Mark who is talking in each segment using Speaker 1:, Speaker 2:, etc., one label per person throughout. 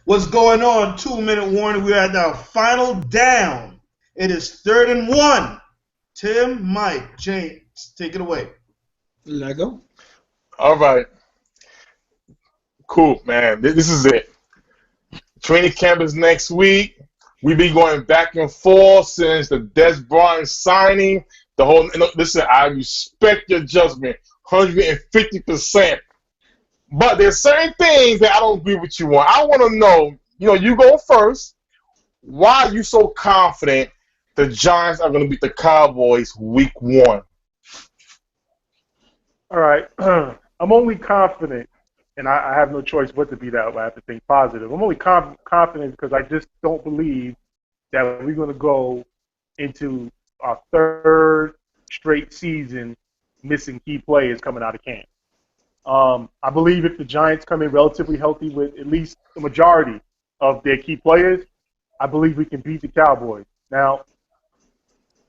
Speaker 1: What's going on? 2 minute warning. We're at our final down. It is 3rd and 1. Tim, Mike, James, take it away.
Speaker 2: Lego.
Speaker 3: All right. Cool, man. This is it. Training camp is next week. We've been going back and forth since the Des Bryant signing. Listen, I respect your judgment 150%. But there's certain things that I don't agree with you on. I want to know, you go first. Why are you so confident the Giants are going to beat the Cowboys week 1?
Speaker 4: All right. I'm only confident, and I have no choice but to be that, but I have to think positive. I'm only confident because I just don't believe that we're going to go into our 3rd straight season missing key players coming out of camp. I believe if the Giants come in relatively healthy with at least the majority of their key players, I believe we can beat the Cowboys. Now,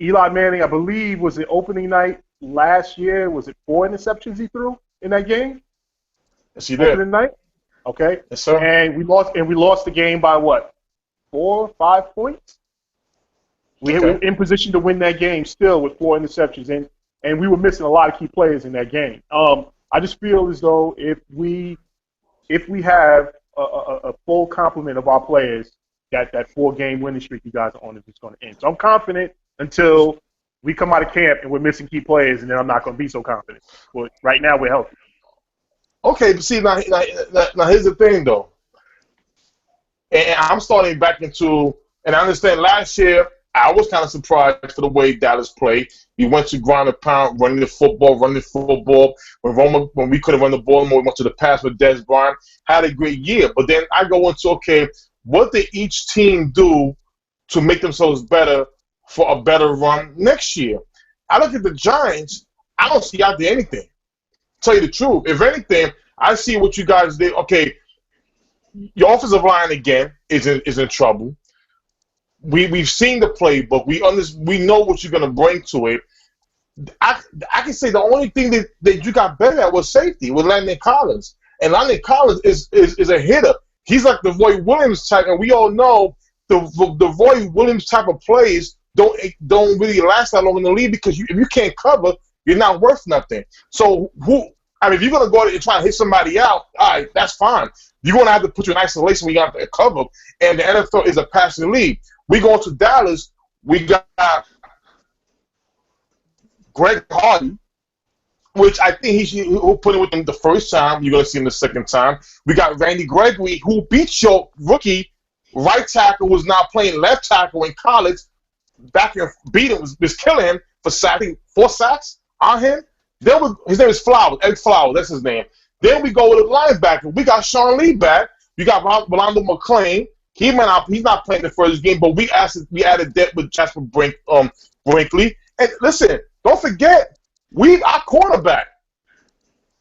Speaker 4: Eli Manning, I believe, was it opening night last year? Was it 4 interceptions he threw in that game?
Speaker 3: Yes, he did.
Speaker 4: Opening night? Okay.
Speaker 3: Yes, sir.
Speaker 4: And we lost the game by what? 4 or 5 points? We were in position to win that game still with 4 interceptions, and we were missing a lot of key players in that game. I just feel as though if we have a full complement of our players, that 4-game winning streak you guys are on is just going to end. So I'm confident until we come out of camp and we're missing key players, and then I'm not going to be so confident. But right now we're healthy.
Speaker 3: Okay, but see, now here's the thing, though. And I'm starting back into, and I understand last year, I was kind of surprised for the way Dallas played. We went to ground and pound, running the football. When we couldn't run the ball anymore, we went to the pass with Des Bryant. Had a great year. But then I go into, okay, what did each team do to make themselves better for a better run next year? I look at the Giants, I don't see out there anything. Tell you the truth. If anything, I see what you guys did. Okay, your offensive line, again, is in trouble. We've seen the playbook. We know what you're going to bring to it. I can say the only thing that you got better at was safety with Landon Collins. And Landon Collins is a hitter. He's like the Roy Williams type, and we all know the Roy Williams type of plays don't really last that long in the league because if you can't cover, you're not worth nothing. So if you're going to go out and try to hit somebody out, all right, that's fine. You're going to have to put you in isolation when you got to cover, and the NFL is a passing league. We go to Dallas, we got Greg Hardy, which I think he'll put it with him the first time. You're going to see him the second time. We got Randy Gregory, who beat your rookie right tackle, who's now playing left tackle in college, back and beat him, was killing him for sacking 4 sacks on him. His name is Flowers, Ed Flowers, that's his name. Then we go with a linebacker. We got Sean Lee back. We got Rolando McClain. He's not playing the first game, but we added depth with Jasper Brinkley. And listen, don't forget, our quarterback.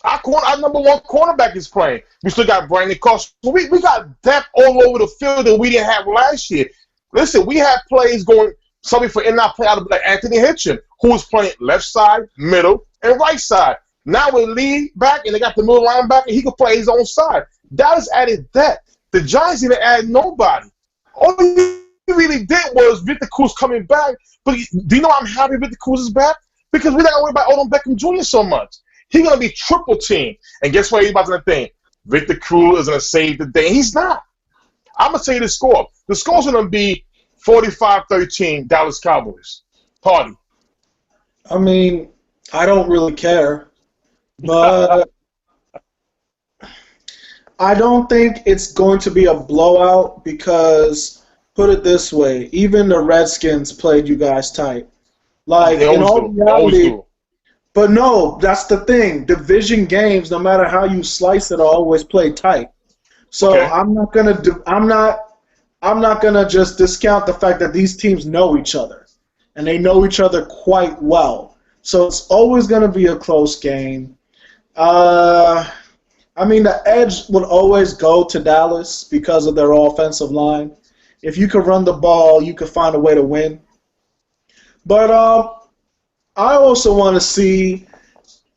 Speaker 3: Our number 1 cornerback is playing. We still got Brandon Cost. So we got depth all over the field that we didn't have last year. Listen, we had plays going, somebody for in-out play out of like Anthony Hitchen, who was playing left side, middle, and right side. Now with Lee back and they got the middle linebacker, he could play his own side. Dallas added depth. The Giants didn't add nobody. All he really did was Victor Cruz coming back. But do you know I'm happy Victor Cruz is back? Because we're not going to worry about Odom Beckham Jr. so much. He's going to be triple team. And guess what everybody's going to think? Victor Cruz is going to save the day. He's not. I'm going to tell you the score. The score's going to be 45-13 Dallas Cowboys. Party.
Speaker 2: I mean, I don't really care. But I don't think it's going to be a blowout because, put it this way, even the Redskins played you guys tight. Like, in all reality, but no, that's the thing. Division games, no matter how you slice it, are always played tight. So okay. I'm not gonna just discount the fact that these teams know each other, and they know each other quite well. So it's always gonna be a close game. I mean, the edge would always go to Dallas because of their offensive line. If you could run the ball, you could find a way to win. But I also want to see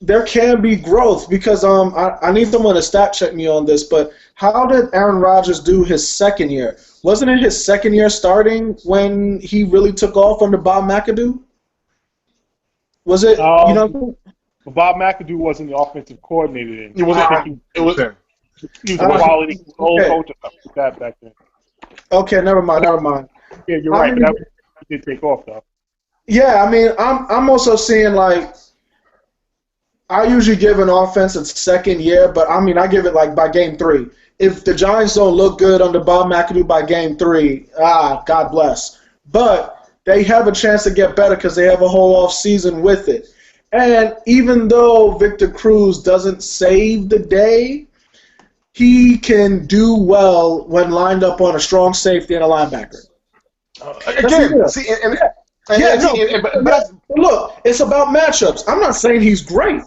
Speaker 2: there can be growth because I need someone to stat check me on this, but how did Aaron Rodgers do his second year? Wasn't it his second year starting when he really took off under Bob McAdoo? Was it,
Speaker 4: Bob McAdoo wasn't the offensive coordinator then.
Speaker 3: He wasn't. He was a
Speaker 4: quality control coach or something like that back then.
Speaker 2: Okay, never mind.
Speaker 4: Yeah, you're right. But that did take off, though.
Speaker 2: Yeah, I mean, I'm also seeing, like, I usually give an offense its second year, but, I mean, I give it, like, by game 3. If the Giants don't look good under Bob McAdoo by game 3, God bless. But they have a chance to get better because they have a whole off season with it. And even though Victor Cruz doesn't save the day, he can do well when lined up on a strong safety and a linebacker. Look, it's about matchups. I'm not saying he's great.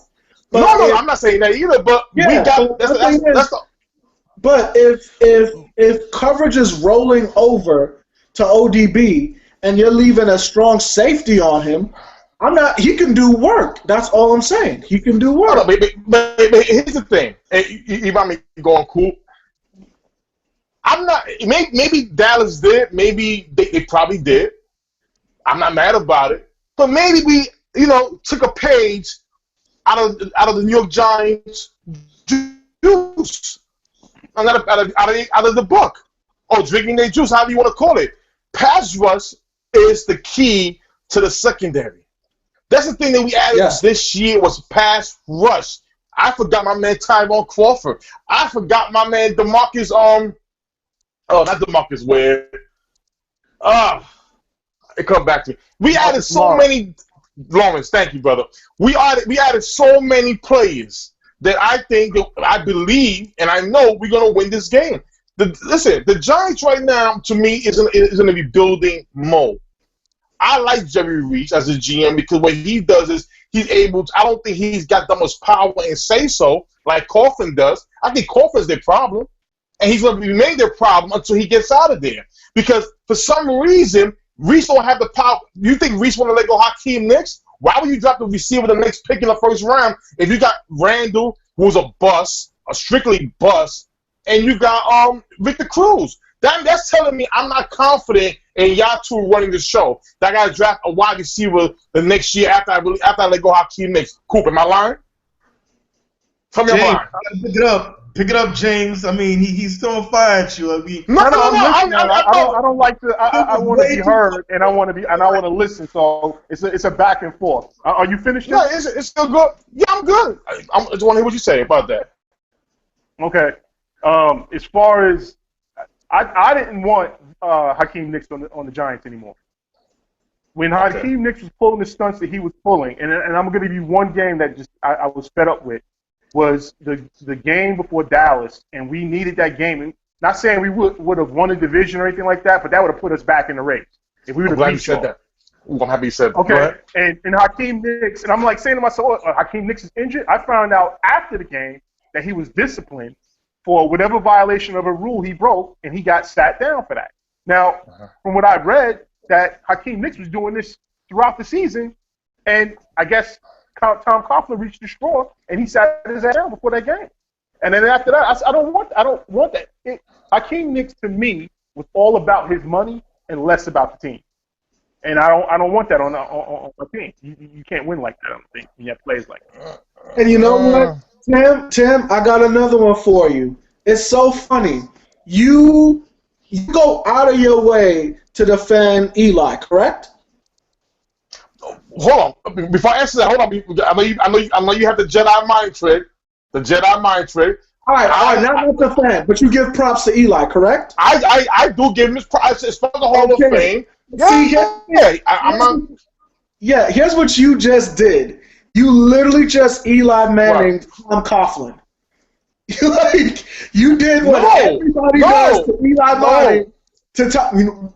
Speaker 3: But no, I'm not saying that either. But yeah, we got
Speaker 2: But if coverage is rolling over to ODB and you're leaving a strong safety on him, he can do work. That's all I'm saying. He can do work.
Speaker 3: But here's the thing. You might be going cool. I'm not. Maybe Dallas did. Maybe they probably did. I'm not mad about it. But maybe we, took a page out of the New York Giants juice, out of the book, or drinking their juice, however you want to call it. Pass rush is the key to the secondary. That's the thing that we added this year was pass rush. I forgot my man Tyrone Crawford. I forgot my man DeMarcus. Not DeMarcus Ware. It come back to me. We added so many. Lawrence, thank you, brother. We added so many players that I believe, and I know we're gonna win this game. The Giants right now, to me, is in a rebuilding mode. I like Jerry Reese as a GM because what he does is he's able to, I don't think he's got that much power and say so like Coughlin does. I think Coughlin's their problem, and he's going to remain their problem until he gets out of there. Because for some reason, Reese don't have the power. You think Reese want to let go Hakeem Nicks? Why would you drop the receiver the next pick in the first round if you got Randall, who's a bust, a strictly bust, and you got Victor Cruz? That's telling me I'm not confident in y'all two running the show. That I got to draft a wide receiver the next year after I let go Hakeem Nicks. Coop, am I lying? Tell me I'm lying.
Speaker 1: Pick it up, James. I mean, he's throwing fire at you. I mean,
Speaker 4: I don't like to. I want to be heard, and I want to listen. So it's a back and forth. Are you finished?
Speaker 3: Yeah, it's still good. Yeah, I'm good. I just want to hear what you say about that.
Speaker 4: Okay. As far as I didn't want Hakeem Nicks on the Giants anymore. When Hakeem Nicks was pulling the stunts that he was pulling, and I'm going to give you one game that just I was fed up with, was the game before Dallas, and we needed that game. And not saying we would have won a division or anything like that, but that would have put us back in the race if we would have.
Speaker 3: I'm glad you said that. Ooh, I'm happy you said that.
Speaker 4: Okay, and Hakeem Nicks, and I'm like saying to myself, Hakeem Nicks is injured. I found out after the game that he was disciplined for whatever violation of a rule he broke, and he got sat down for that. Now, from what I've read, that Hakeem Nicks was doing this throughout the season, and I guess Tom Coughlin reached the straw, and he sat his ass down before that game. And then after that, I don't want that. Hakeem Nicks to me was all about his money and less about the team, and I don't want that on a team. You can't win like that on a team when you have players like that.
Speaker 2: And you know what, Tim, I got another one for you. It's so funny. You go out of your way to defend Eli, correct?
Speaker 3: Hold on. Before I answer that, hold on. I know you have the Jedi mind trick. The Jedi mind trick.
Speaker 2: All right. Not the fan, but you give props to Eli, correct?
Speaker 3: I do give him his props. It's for the Hall of Fame.
Speaker 2: Yeah, here's what you just did. You literally just Eli Manning Tom Coughlin. You did what everybody does to Eli Manning.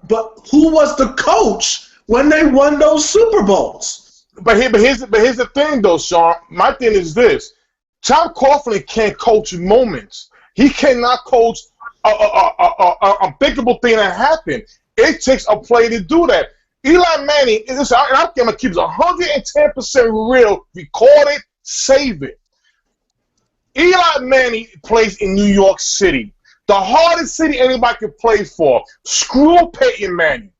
Speaker 2: But who was the coach when they won those Super Bowls?
Speaker 3: But here's the thing, though, Sean. My thing is this: Tom Coughlin can't coach moments. He cannot coach a unthinkable thing that happened. It takes a play to do that. Eli Manning is, and I'm going to keep it 110% real, recorded, save it. Eli Manning plays in New York City, the hardest city anybody could play for. Screw Peyton Manning.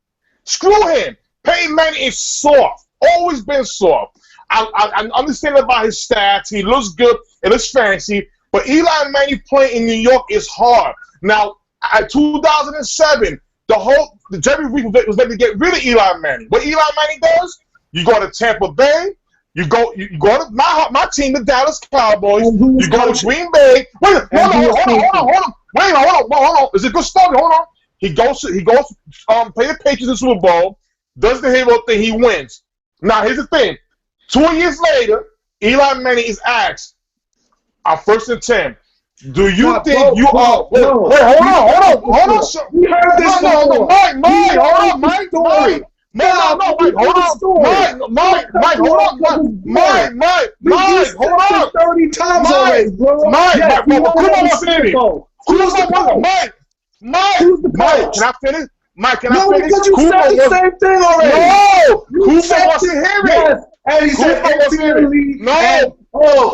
Speaker 3: Screw him. Peyton Manning is soft. Always been soft. I understand about his stats. He looks good. It looks fancy. But Eli Manning playing in New York is hard. Now, at 2007, the Jerry Reed was ready to get rid of Eli Manning. What Eli Manning does, you go to Tampa Bay. You go to my team, the Dallas Cowboys. You go to Green Bay. Wait, hold on. Wait, hold on. Is it good stuff? Hold on. He goes play the Patriots in the Super Bowl, does the hero thing, he wins. Now here's the thing. 2 years later, Eli Manning is asked, on 1st and 10, do you think you are? Wait, hold on.
Speaker 2: We heard this before.
Speaker 3: Mike, hold on, Mike. No, Mike, hold on. Mike, hold on. Mike, hold on.
Speaker 2: 30 times already, bro.
Speaker 3: Mike, can I finish? Mike, can I finish?
Speaker 2: Because you said the same thing already.
Speaker 3: No! Kufa wants to hear it.
Speaker 2: Yes. And he said
Speaker 3: no.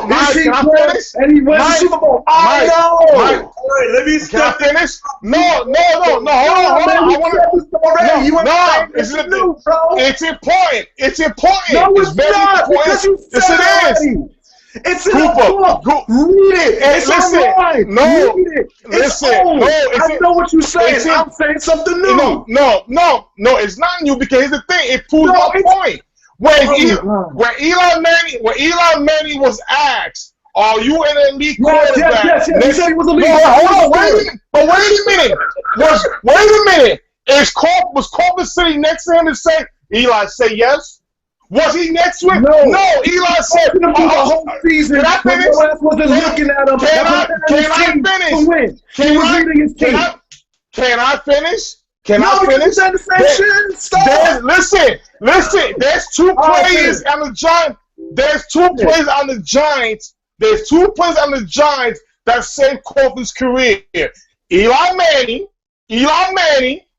Speaker 2: Mike,
Speaker 3: can I finish?
Speaker 2: And he went to Super Bowl. I know.
Speaker 3: Mike,
Speaker 1: All right, let me stop.
Speaker 3: Can I finish? No. Hold on. I want to. It's important.
Speaker 2: No, it's
Speaker 3: very
Speaker 2: not.
Speaker 3: important.
Speaker 2: Because you said
Speaker 3: Yes, it is.
Speaker 2: already. It's in the book. Read it. It's online. Read it. I know what you're saying. I'm saying something new.
Speaker 3: No. It's not new because here's the thing. It proves my point. When Eli Manning was asked, "Are you an elite quarterback?"
Speaker 2: Yes. He said he was elite.
Speaker 3: Hold on. Wait a minute. Was Corbin sitting next to him and say, "Eli, say yes"? Was he next to him?
Speaker 2: No.
Speaker 3: Eli said,
Speaker 2: the whole season.
Speaker 3: Can I finish?
Speaker 2: Wasn't looking at him.
Speaker 3: Can I finish?
Speaker 2: He was reading his team.
Speaker 3: Can I finish? Can
Speaker 2: No,
Speaker 3: I finish?
Speaker 2: you said the same shit. Stop.
Speaker 3: Listen. There's two players on the Giants. There's two players on the Giants. There's two players on the Giants that saved Corbin's career. Eli Manning.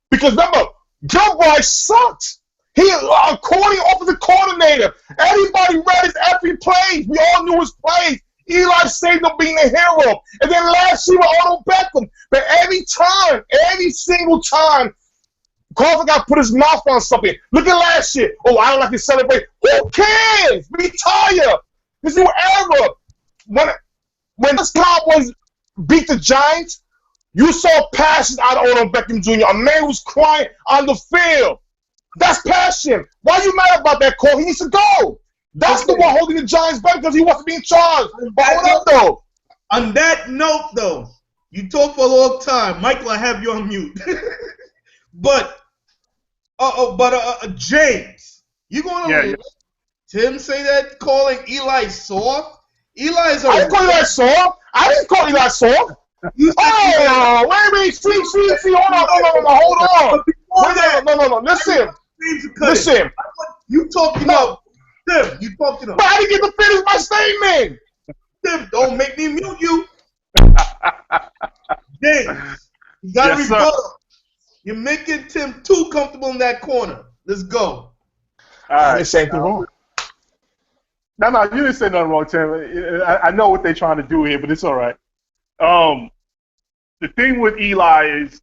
Speaker 3: Because remember, Joe Bryce sucks. He offensive coordinator. Everybody read his every play. We all knew his plays. Eli saved him being a hero. And then last year with Odell Beckham. But every single time, Crawford got to put his mouth on something. Look at last year. Oh, I don't like to celebrate. Who cares? Retire. This is whatever. When the Cowboys beat the Giants, you saw passion out of Odell Beckham Jr. A man was crying on the field. That's passion. Why are you mad about that call? He needs to go. That's the one holding the Giants back because he wants to be in charge. But hold up, though.
Speaker 1: On that note, though, you talk for a long time. Michael, I have you on mute. but James, you going to let Tim say that calling Eli soft? Eli's a...
Speaker 3: I didn't call Eli soft. Oh, wait a minute. See, hold on. No. Listen.
Speaker 1: You talking about Tim. You talking about...
Speaker 3: But I didn't get to finish my statement.
Speaker 1: Tim, don't make me mute you. James, you got to rebuttal. You're making Tim too comfortable in that corner. Let's go.
Speaker 4: All right.
Speaker 3: Same thing wrong.
Speaker 4: No, you didn't say nothing wrong, Tim. I know what they're trying to do here, but it's all right. The thing with Eli is,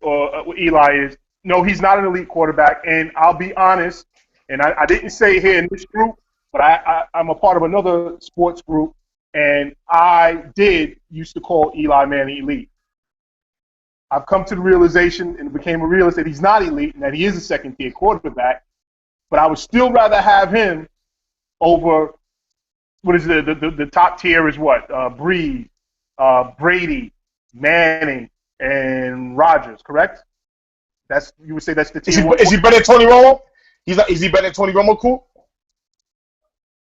Speaker 4: no, he's not an elite quarterback, and I'll be honest, and I didn't say it here in this group, but I'm a part of another sports group, and I used to call Eli Manning elite. I've come to the realization and became a realist that he's not elite and that he is a second-tier quarterback, but I would still rather have him over, what is the top tier is what? Breeze, Brady, Manning, and Rodgers, correct? You would say that's the tier one.
Speaker 3: Is he better than Tony Romo? Is he better than Tony Romo, cool?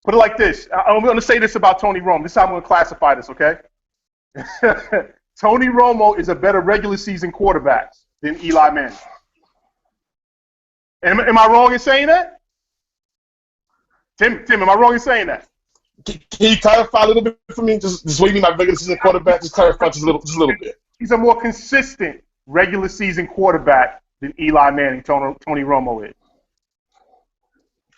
Speaker 4: Put it like this. I'm going to say this about Tony Romo. This is how I'm going to classify this, okay? Tony Romo is a better regular season quarterback than Eli Manning. Am I wrong in saying that? Tim, am I wrong in saying that?
Speaker 3: Can you clarify a little bit for me? Just what you mean by regular season quarterback? Just clarify just a little bit.
Speaker 4: He's a more consistent regular season quarterback than Eli Manning, Tony Romo is.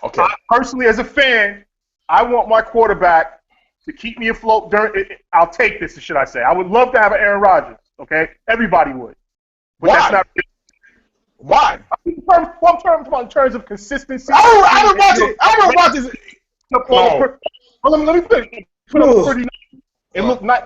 Speaker 3: Okay.
Speaker 4: Personally, as a fan, I want my quarterback to keep me afloat during. I'll take this, should I say? I would love to have an Aaron Rodgers. Okay, everybody would. But
Speaker 3: Why?
Speaker 4: that's not.
Speaker 3: Why?
Speaker 4: In terms of consistency.
Speaker 3: I don't watch it. I don't watch it.
Speaker 4: Let me finish. Put up pretty nice. It looked nice.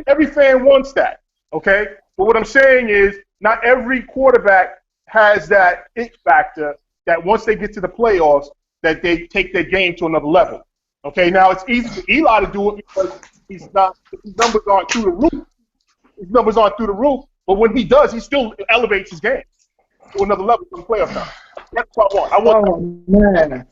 Speaker 4: Every fan wants that. Okay, but what I'm saying is, not every quarterback has that it factor that once they get to the playoffs, that they take their game to another level. Okay, now it's easy for Eli to do it because his numbers aren't through the roof. His numbers aren't through the roof, but when he does, he still elevates his game to another level in the playoff time. That's what I want.
Speaker 2: Oh, man.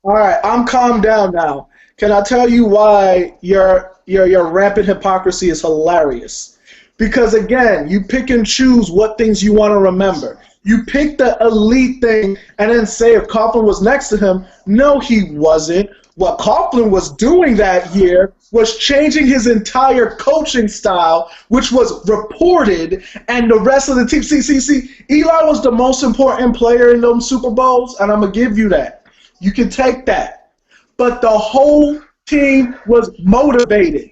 Speaker 2: All right, I'm calmed down now. Can I tell you why your rampant hypocrisy is hilarious? Because, again, you pick and choose what things you want to remember. You pick the elite thing and then say if Coughlin was next to him. No, he wasn't. What Coughlin was doing that year was changing his entire coaching style, which was reported, and the rest of the team. See, Eli was the most important player in those Super Bowls, and I'm going to give you that. You can take that. But the whole team was motivated.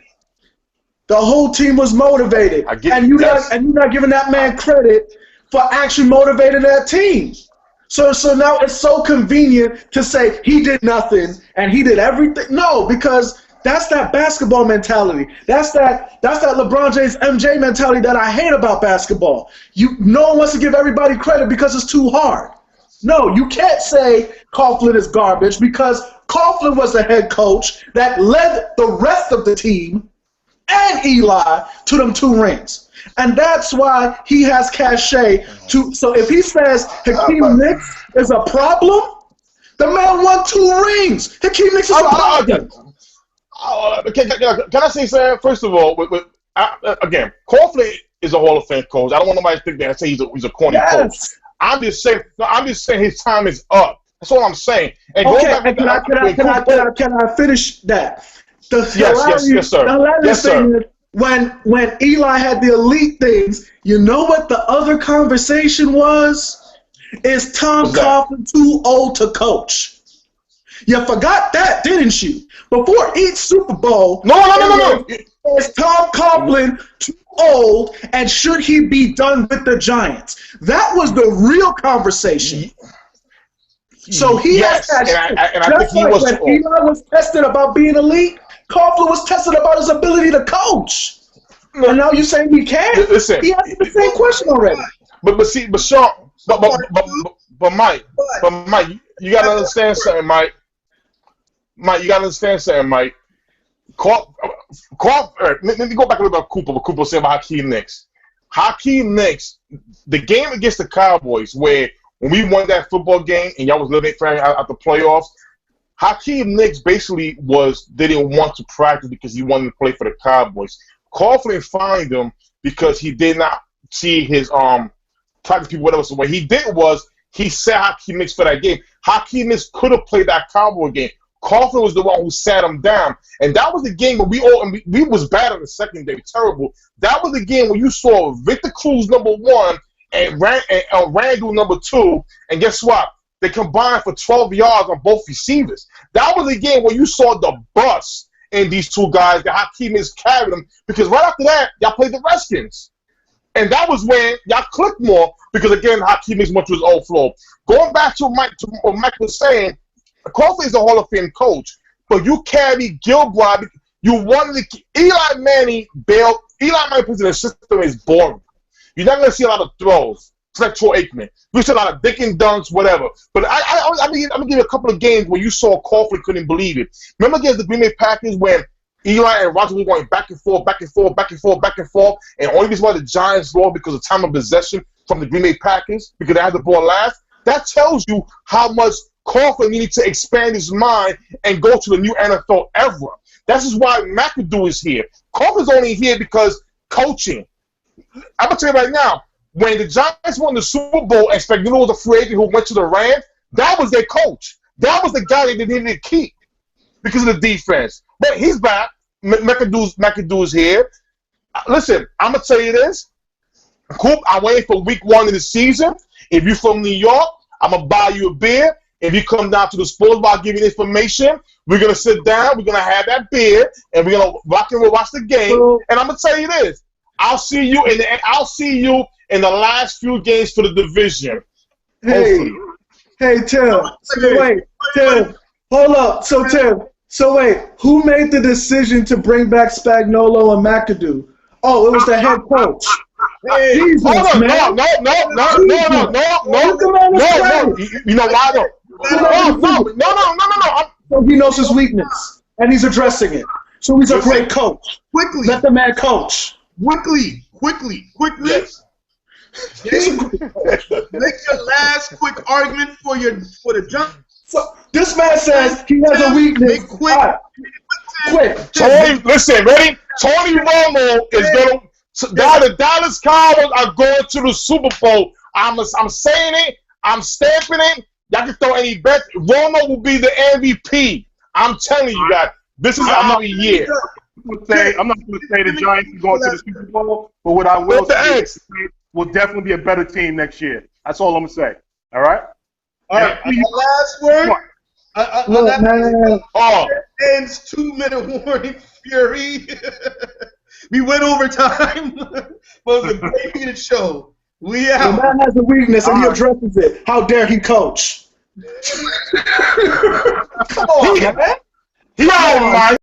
Speaker 2: The whole team was motivated. And you're not giving that man credit for actually motivating that team. So now it's so convenient to say he did nothing and he did everything. No, because that's that basketball mentality. That's that LeBron James MJ mentality that I hate about basketball. No one wants to give everybody credit because it's too hard. No, you can't say Coughlin is garbage because Coughlin was the head coach that led the rest of the team and Eli to them 2 rings. And that's why he has cachet. So if he says Hakeem Nicks is a problem, the man won 2 rings. Hakeem Nicks is a problem.
Speaker 3: Can I say something? First of all, again, Coughlin is a Hall of Fame coach. I don't want nobody to think that I say he's a corny coach. I'm just saying his time is up. That's all I'm saying. And
Speaker 2: okay, can I finish that?
Speaker 3: Yes, sir.
Speaker 2: The hilarious thing is, when Eli had the elite things, you know what the other conversation was? Is Tom Coughlin too old to coach? You forgot that, didn't you? Before each Super Bowl,
Speaker 3: no.
Speaker 2: Is Tom Coughlin too old, and should he be done with the Giants? That was the real conversation. So he has that.
Speaker 3: And I think he was
Speaker 2: when Eli was tested about being elite, Coughlin was tested about his ability to coach. And now you're saying he can't?
Speaker 3: Listen,
Speaker 2: he asked the same question already.
Speaker 3: But Sean, but Mike, you gotta understand something, Mike. Mike, you gotta understand something, Mike. Let me go back a little bit about Cooper. What Cooper was saying about Hakeem Nicks. Hakeem Nicks, the game against the Cowboys, where when we won that football game and y'all was living at the playoffs, Hakeem Nicks basically didn't want to practice because he wanted to play for the Cowboys. Coughlin fined him because he did not see his practice people, whatever. So what he did was he set Hakeem Nicks for that game. Hakeem Nicks could have played that Cowboy game. Coughlin was the one who sat him down, and that was the game where we was bad on the second day, terrible. That was the game where you saw Victor Cruz #1 and Randall #2, and guess what? They combined for 12 yards on both receivers. That was the game where you saw the bust in these 2 guys that Hakeem Nicks carried them, because right after that, y'all played the Redskins. And that was when y'all clicked more because, again, Hakeem Nicks went to his old flow. Going back to what Mike was saying, Coughlin is a Hall of Fame coach, but you carry Gilbride. You wanted to Eli Manning bailed. Eli Manning puts in a system is boring. You're not going to see a lot of throws. It's like Troy Aikman. We see a lot of dick and dunks, whatever. But I'm going to give you a couple of games where you saw Coughlin couldn't believe it. Remember against the Green Bay Packers when Eli and Rodgers were going back and forth, and only reason why the Giants lost because of time of possession from the Green Bay Packers, because they had the ball last? That tells you how much Coughlin needed to expand his mind and go to the new NFL era. This is why McAdoo is here. Coughlin's only here because coaching. I'm going to tell you right now, when the Giants won the Super Bowl and Spagnuolo was a free agent who went to the Rams, that was their coach. That was the guy they needed to keep because of the defense. But he's back. McAdoo is here. Listen, I'm going to tell you this. Coop, I'm waiting for week 1 of the season. If you're from New York, I'm going to buy you a beer. If you come down to the sports bar, I'll give you information. We're gonna sit down. We're gonna have that beer, and we're gonna rock and roll, watch the game. And I'm gonna tell you this: I'll see you in the last few games for the division.
Speaker 2: Hey, Tim. So wait, Tim. Hold up. So Tim. So wait, who made the decision to bring back Spagnuolo and McAdoo? Oh, it was the head coach.
Speaker 3: Hey,
Speaker 2: Jesus,
Speaker 3: hold on,
Speaker 2: man.
Speaker 3: no. You know why though? No.
Speaker 2: So he knows his weakness, and he's addressing it. So he's a great coach.
Speaker 1: Quickly.
Speaker 2: Let the man coach.
Speaker 1: Quickly.
Speaker 3: Yes.
Speaker 1: Make your last quick argument for the jump.
Speaker 2: So this man says he has a weakness.
Speaker 1: Make quick.
Speaker 2: All right. Quick.
Speaker 3: Tony, listen, ready? Tony Romo is gonna. The Dallas Cowboys are going to the Super Bowl. I'm saying it. I'm stamping it. Y'all can throw any bet. Romo will be the MVP. I'm telling you guys. This is another year.
Speaker 4: I'm not going to say the Giants are going to the Super Bowl, but what I will say will definitely be a better team next year. That's all I'm going to say. All right?
Speaker 1: All right. Last word. Ends 2-minute warning. Fury. We went over time, but it was a great minute show. We out.
Speaker 2: The man has a weakness and he addresses it. How dare he coach?
Speaker 3: Come on, man. He out, man.